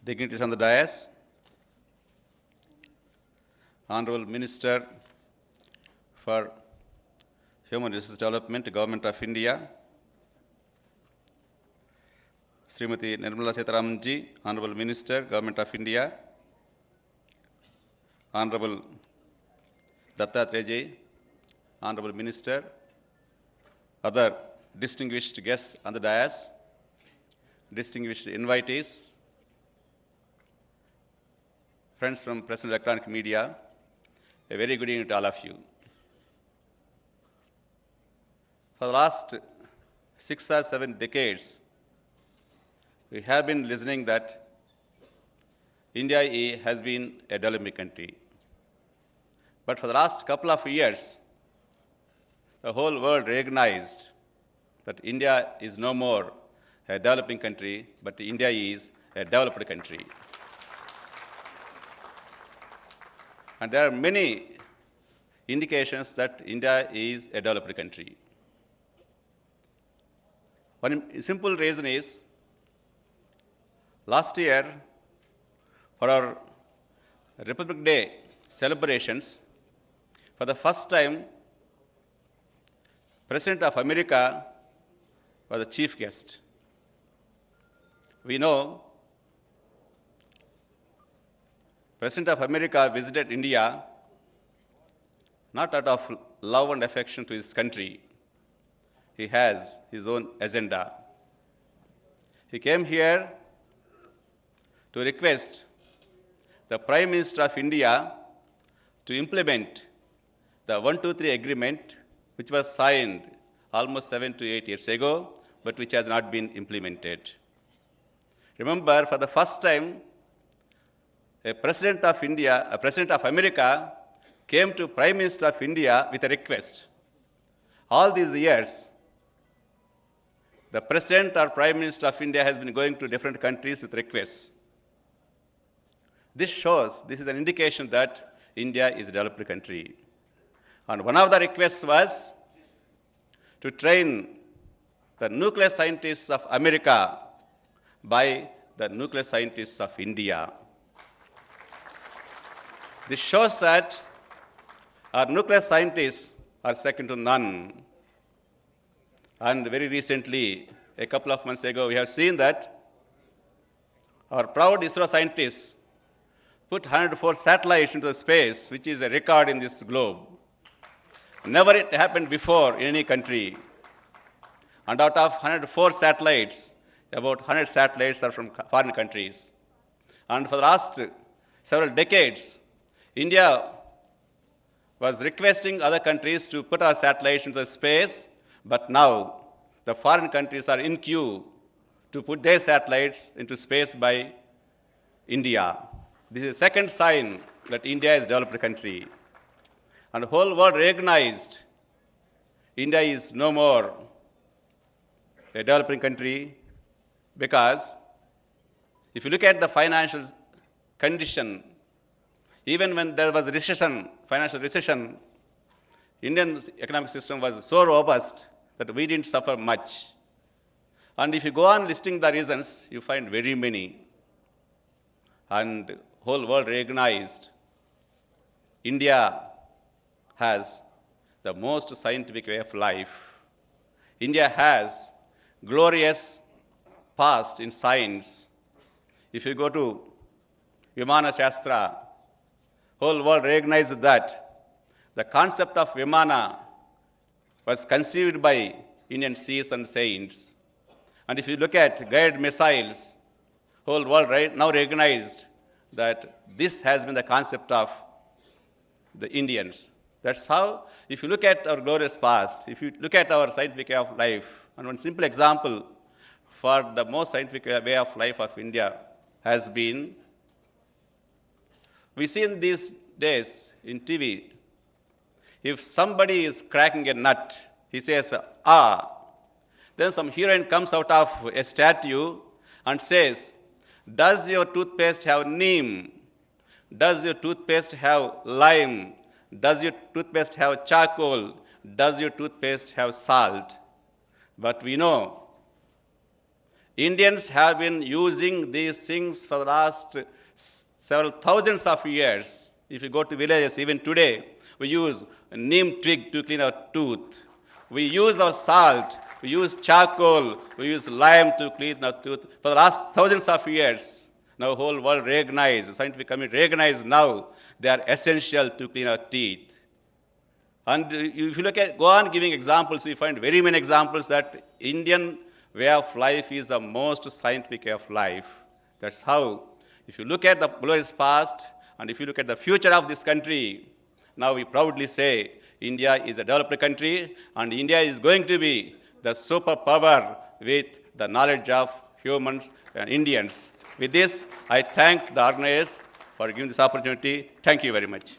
dignitaries on the dais, Honorable Minister for Human Resources Development, Government of India, Srimati Nirmala Sitharamanji, Honorable Minister, Government of India, Honorable Dattatreyaji, Honorable Minister, other distinguished guests on the dais, distinguished invitees, friends from press and electronic media, a very good evening to all of you. For the last 6 or 7 decades, we have been listening that India has been a developing country. But for the last couple of years, the whole world recognized that India is no more a developing country, but India is a developed country. And there are many indications that India is a developed country. One simple reason is, last year, for our Republic Day celebrations, for the first time, President of America was the chief guest. We know President of America visited India not out of love and affection to his country. He has his own agenda. He came here to request the Prime Minister of India to implement the 123 agreement, which was signed almost 7 to 8 years ago, but which has not been implemented. Remember, for the first time, a President of America came to Prime Minister of India with a request. All these years, the President or Prime Minister of India has been going to different countries with requests. This is an indication that India is a developed country. And one of the requests was to train the nuclear scientists of America by the nuclear scientists of India. This shows that our nuclear scientists are second to none. And very recently, a couple of months ago, we have seen that our proud ISRO scientists put 104 satellites into space, which is a record in this globe. Never it happened before in any country. And out of 104 satellites, about 100 satellites are from foreign countries. And for the last several decades, India was requesting other countries to put our satellites into space, but now the foreign countries are in queue to put their satellites into space by India. This is the second sign that India is a developed country. And the whole world recognized India is no more a developing country, because if you look at the financial condition, even when there was financial recession, Indian economic system was so robust that we didn't suffer much. And if you go on listing the reasons, you find very many. And whole world recognized India has the most scientific way of life. India has glorious past in science. If you go to Vimana Shastra, whole world recognizes that the concept of Vimana was conceived by Indian seers and saints. And if you look at guided missiles, whole world now recognized that this has been the concept of the Indians. That's how, if you look at our glorious past, if you look at our scientific way of life, and one simple example for the most scientific way of life of India has been, we see in these days in TV, if somebody is cracking a nut, he says, ah. Then some heroine comes out of a statue and says, does your toothpaste have neem? Does your toothpaste have lime? Does your toothpaste have charcoal? Does your toothpaste have salt? But we know Indians have been using these things for the last several thousands of years. If you go to villages, even today, we use a neem twig to clean our tooth. We use our salt, we use charcoal, we use lime to clean our tooth for the last thousands of years. Now the whole world recognizes, the scientific community recognizes now they are essential to clean our teeth. And if you look at, go on giving examples, we find very many examples that Indian way of life is the most scientific way of life. That's how, if you look at the glorious past, and if you look at the future of this country, now we proudly say India is a developed country, and India is going to be the superpower with the knowledge of humans and Indians. With this, I thank the organizers for giving this opportunity. Thank you very much.